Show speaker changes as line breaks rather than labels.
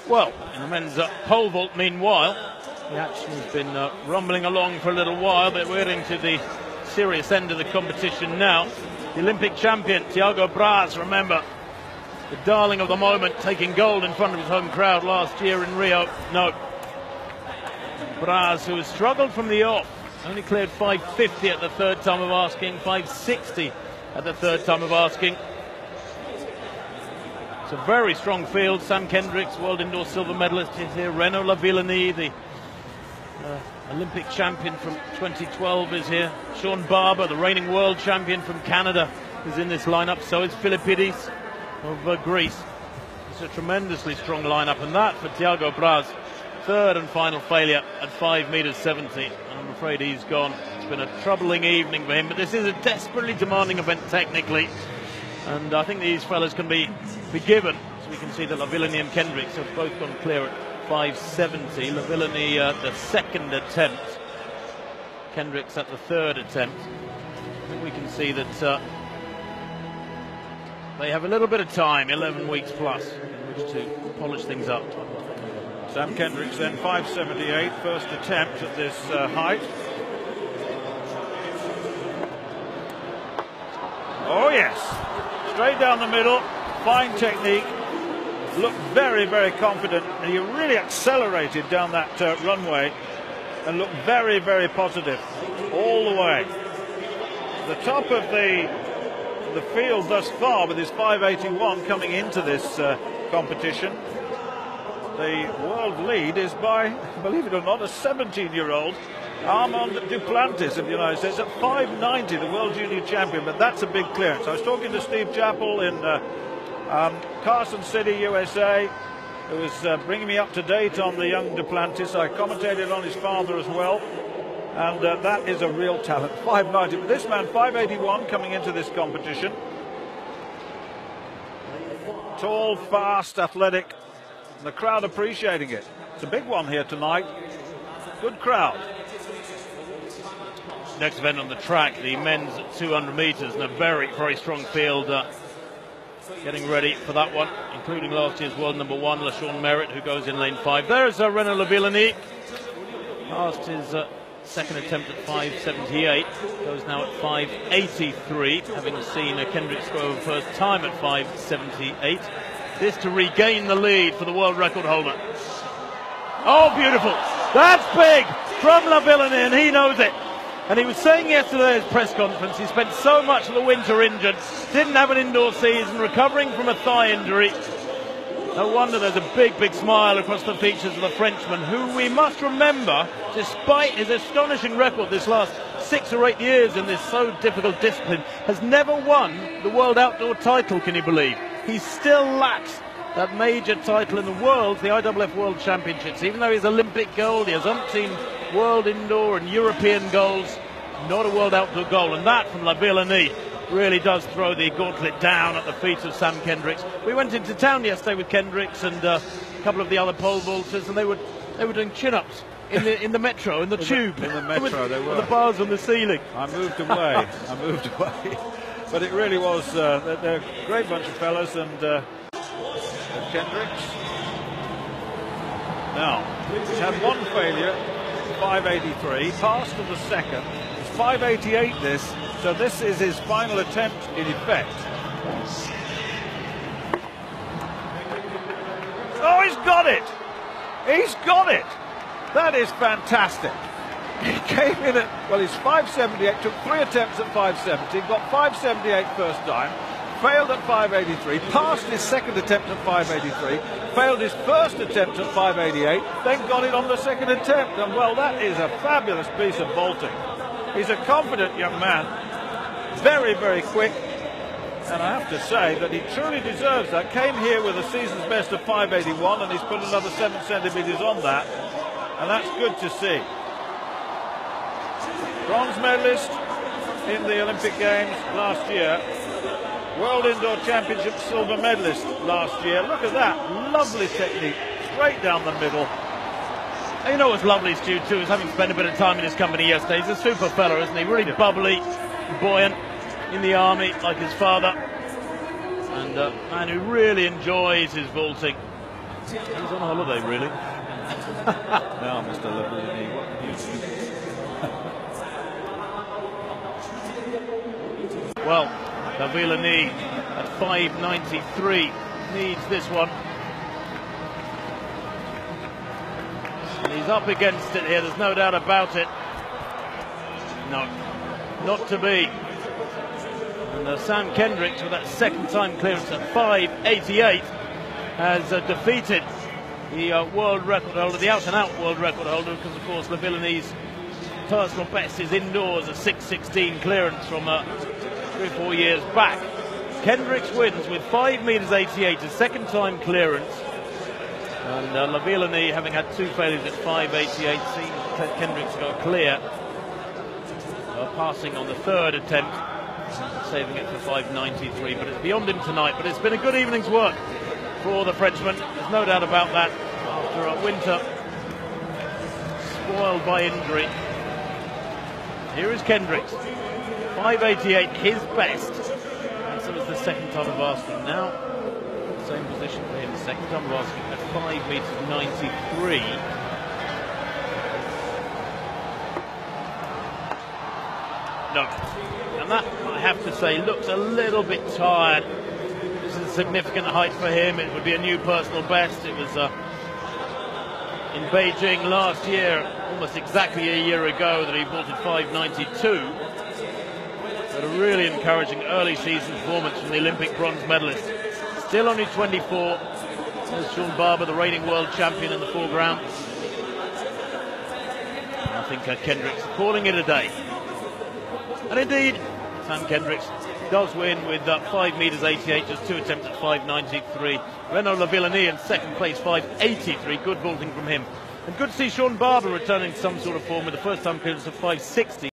Well, in the men's pole vault, meanwhile, the action's been rumbling along for a little while, but we're into the serious end of the competition now. The Olympic champion, Tiago Braz, remember, the darling of the moment, taking gold in front of his home crowd last year in Rio. No. Braz, who has struggled from the off, only cleared 550 at the third time of asking, 560 at the third time of asking. It's a very strong field. Sam Kendricks, world indoor silver medalist, is here. Renaud Lavillenie, the Olympic champion from 2012, is here. Sean Barber, the reigning world champion from Canada, is in this lineup. So is Philippidis of Greece. It's a tremendously strong lineup, and that for Tiago Braz, third and final failure at 5 meters 70. And I'm afraid he's gone. It's been a troubling evening for him, but this is a desperately demanding event technically, and I think these fellas can be given. So we can see that Lavillenie and Kendricks have both gone clear at 570. Lavillenie the second attempt, Kendricks at the third attempt. I think we can see that they have a little bit of time, 11 weeks plus, in which to polish things up.
Sam Kendricks then 578, first attempt at this height. Oh yes, straight down the middle, fine technique, looked very, very confident, and he really accelerated down that runway and looked very, very positive all the way. The top of the field thus far with his 581 coming into this competition. The world lead is by, believe it or not, a 17-year-old Armand Duplantis of the United States at 590, the world junior champion, but that's a big clearance. I was talking to Steve Chappell in Carson City, USA, who was bringing me up to date on the young Duplantis. I commentated on his father as well, and that is a real talent, 590. But this man, 581, coming into this competition. Tall, fast, athletic, and the crowd appreciating it. It's a big one here tonight. Good crowd.
Next event on the track, the men's 200 meters, and a very, very strong field getting ready for that one, including last year's world number one, LaShawn Merritt, who goes in lane 5. There's Renaud Lavillenie. Passed his second attempt at 578, goes now at 583, having seen Kendricks go over first time at 578. This to regain the lead for the world record holder. Oh, beautiful. That's big from Lavillenie, and he knows it. And he was saying yesterday at his press conference, he spent so much of the winter injured, didn't have an indoor season, recovering from a thigh injury. No wonder there's a big, big smile across the features of the Frenchman, who we must remember, despite his astonishing record this last 6 or 8 years in this so difficult discipline, has never won the world outdoor title, can you believe? He still lacks that major title in the world, the IAAF World Championships. Even though he's Olympic gold, he has umpteen world indoor and European golds, not a world outdoor goal. And that from Lavillenie really does throw the gauntlet down at the feet of Sam Kendricks. We went into town yesterday with Kendricks and a couple of the other pole vaulters, and they were doing chin-ups in the metro, in the tube.
In the metro, they were.
With the bars on the ceiling.
I moved away. But it really was, they're a great bunch of fellas, and Kendricks. Now, he's had one failure, 583, passed to the second. It's 588 this, so this is his final attempt in effect. Oh, he's got it! He's got it! That is fantastic. He came in at, well, he's 578, took 3 attempts at 570, got 578 first time, failed at 583, passed his second attempt at 583, failed his first attempt at 588, then got it on the second attempt. And, well, that is a fabulous piece of vaulting. He's a confident young man, very, very quick, and I have to say that he truly deserves that. Came here with a season's best of 581, and he's put another 7 centimetres on that, and that's good to see. Bronze medalist in the Olympic Games last year. World Indoor Championship silver medalist last year. Look at that. Lovely technique. Straight down the middle.
And you know what's lovely, Stu, too, is having spent a bit of time in his company yesterday. He's a super fella, isn't he? Really bubbly, buoyant, in the army like his father. And a man who really enjoys his vaulting. He's on holiday, really.
Now, Mr. Lavillenie, what can you do?
Well, Lavillenie at 5.93 needs this one. And he's up against it here, there's no doubt about it. No, not to be. And Sam Kendricks, with that second time clearance at 5.88, has defeated the world record holder, the out-and-out world record holder, because of course Lavillinie's personal best is indoors, a 6.16 clearance from 3 or 4 years back. Kendricks wins with 5.88 metres, a second time clearance. And Lavillenie, having had 2 failures at 5.88, sees Kendricks go clear. Passing on the third attempt, saving it for 5.93, but it's beyond him tonight. But it's been a good evening's work for the Frenchman, there's no doubt about that, after a winter spoiled by injury. Here is Kendricks, 5.88, his best, and so it's the second time of asking. Now, same position for him, second time of asking at 5.93 metres. No, and that, I have to say, looks a little bit tired. This is a significant height for him. It would be a new personal best. It was in Beijing last year, almost exactly a year ago, that he vaulted 5.92. But a really encouraging early season performance from the Olympic bronze medalist. Still only 24. There's Sean Barber, the reigning world champion, in the foreground. I think Kendricks calling it a day. And indeed, Sam Kendricks does win with 5.88 metres, just 2 attempts at 5.93. Renaud Lavillenie in second place, 5.83. Good vaulting from him. And good to see Sean Barber returning to some sort of form with the first time clearance of 5.60.